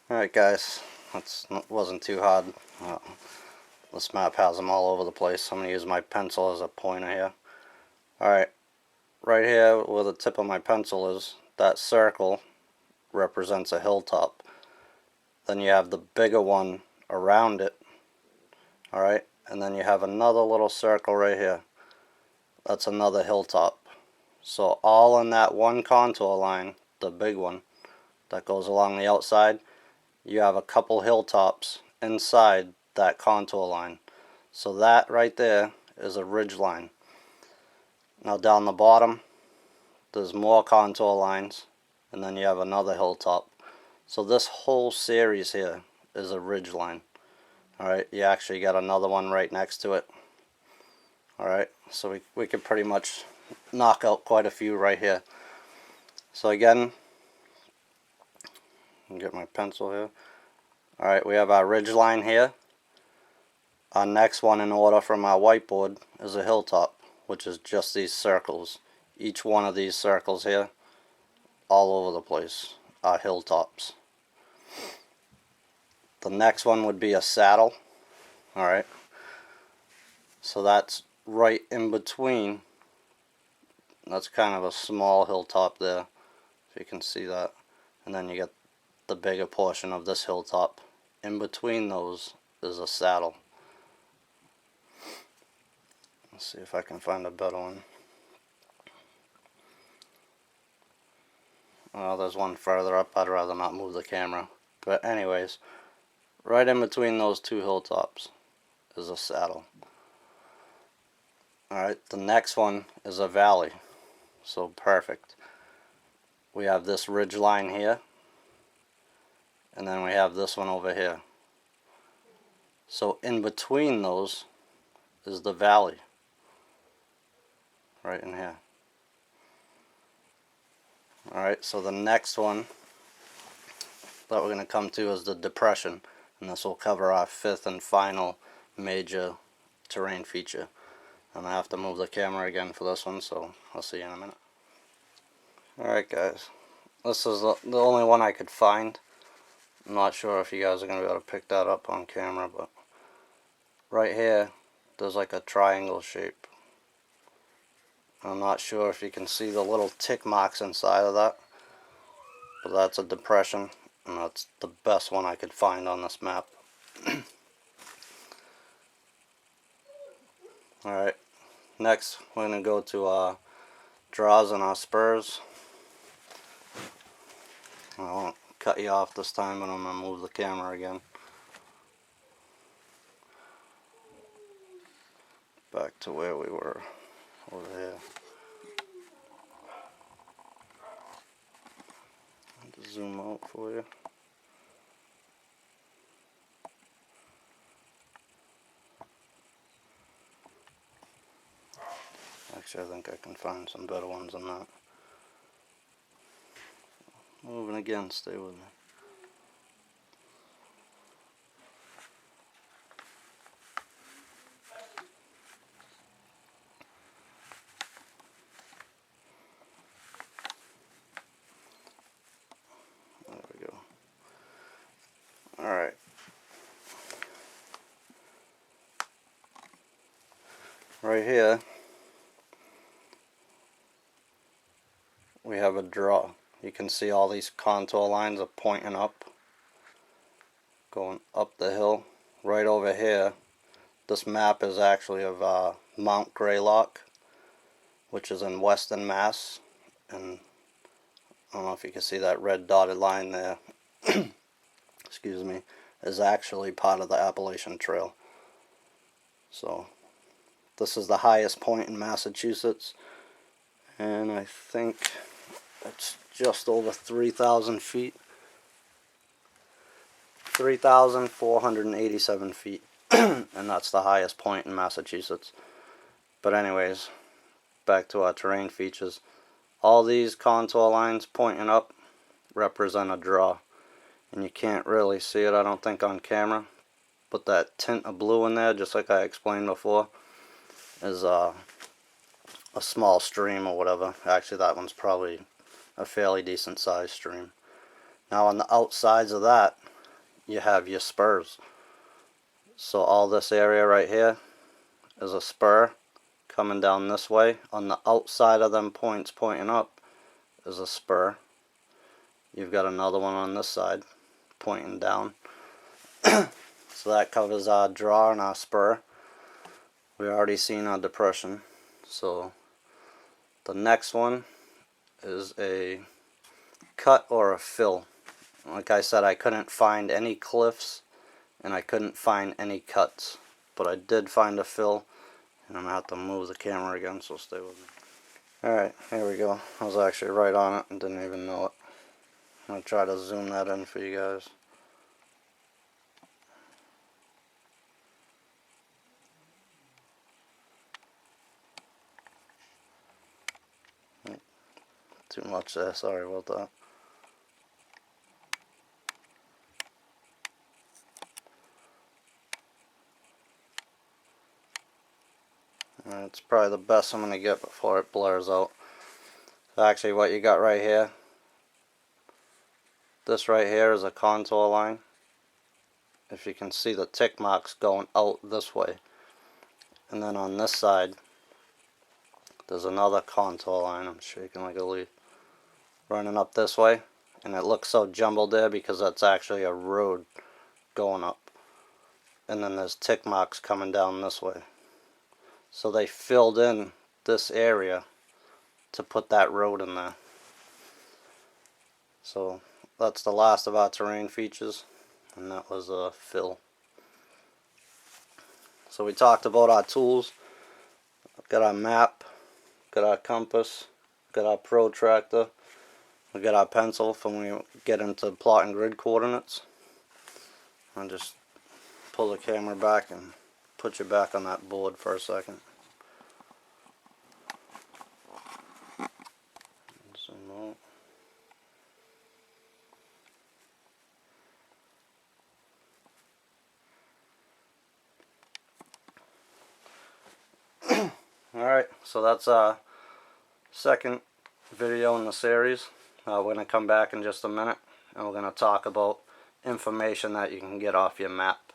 Alright guys, wasn't too hard. This map has them all over the place. I'm going to use my pencil as a pointer here. Alright, right here where the tip of my pencil is, that circle represents a hilltop. Then you have the bigger one around it. Alright, and then you have another little circle right here. That's another hilltop. So all in that one contour line, the big one that goes along the outside, you have a couple hilltops inside that contour line. So that right there is a ridge line. Now down the bottom there's more contour lines, and then you have another hilltop. So this whole series here is a ridge line. Alright, you actually got another one right next to it. Alright, so we could pretty much knock out quite a few right here. So again, get my pencil here. Alright, we have our ridge line here. Our next one in order from our whiteboard is a hilltop, which is just these circles. Each one of these circles here, all over the place, are hilltops. The next one would be a saddle. Alright, so that's right in between. That's kind of a small hilltop there, if you can see that. And then you get the bigger portion of this hilltop. In between those is a saddle. Let's see if I can find a better one. Well, there's one further up. I'd rather not move the camera. But anyways, right in between those two hilltops is a saddle. Alright, the next one is a valley. So perfect. We have this ridge line here, and then we have this one over here. So in between those is the valley, right in here. Alright, so the next one that we're going to come to is the depression, and this will cover our fifth and final major terrain feature. I'm going to have to move the camera again for this one, so I'll see you in a minute. Alright guys, this is the only one I could find. I'm not sure if you guys are going to be able to pick that up on camera, but right here there's like a triangle shape. I'm not sure if you can see the little tick marks inside of that, but that's a depression, and that's the best one I could find on this map. Alright, next we're going to go to our draws and our spurs. I won't cut you off this time, but I'm going to move the camera again. Back to where we were over here. I'll just zoom out for you. Actually, I think I can find some better ones than that. Moving again, stay with me. There we go. Alright. Right here, we have a draw. You can see all these contour lines are pointing up, going up the hill. Right over here, this map is actually of Mount Greylock, which is in Western Mass, and I don't know if you can see that red dotted line there, excuse me, is actually part of the Appalachian Trail. So this is the highest point in Massachusetts, and I think it's just over 3,000 feet. 3,487 feet. And that's the highest point in Massachusetts. But anyways, back to our terrain features. All these contour lines pointing up represent a draw. And you can't really see it, I don't think, on camera. But that tint of blue in there, just like I explained before, is a small stream or whatever. Actually, that one's probably a fairly decent sized stream. Now on the outsides of that, you have your spurs. So all this area right here is a spur coming down this way. On the outside of them points pointing up is a spur. You've got another one on this side pointing down. So that covers our draw and our spur. We already seen our depression. So the next one is a cut or a fill. Like I said, I couldn't find any cliffs and I couldn't find any cuts, but I did find a fill, and I'm going to have to move the camera again, so stay with me. Alright, here we go. I was actually right on it and didn't even know it. I'm going to try to zoom that in for you guys. Too much there, sorry about that. It's probably the best I'm going to get before it blurs out. Actually, what you got right here, this right here is a contour line. If you can see the tick marks going out this way. And then on this side, there's another contour line, I'm shaking like a leaf, running up this way. And it looks so jumbled there because that's actually a road going up. And then there's tick marks coming down this way. So they filled in this area to put that road in there. So that's the last of our terrain features, and that was a fill. So we talked about our tools. We've got our map, got our compass, got our protractor, we got our pencil for when we get into plotting grid coordinates. I'll just pull the camera back and put you back on that board for a second. Zoom out. Alright, so that's our second video in the series. We're going to come back in just a minute and we're going to talk about information that you can get off your map.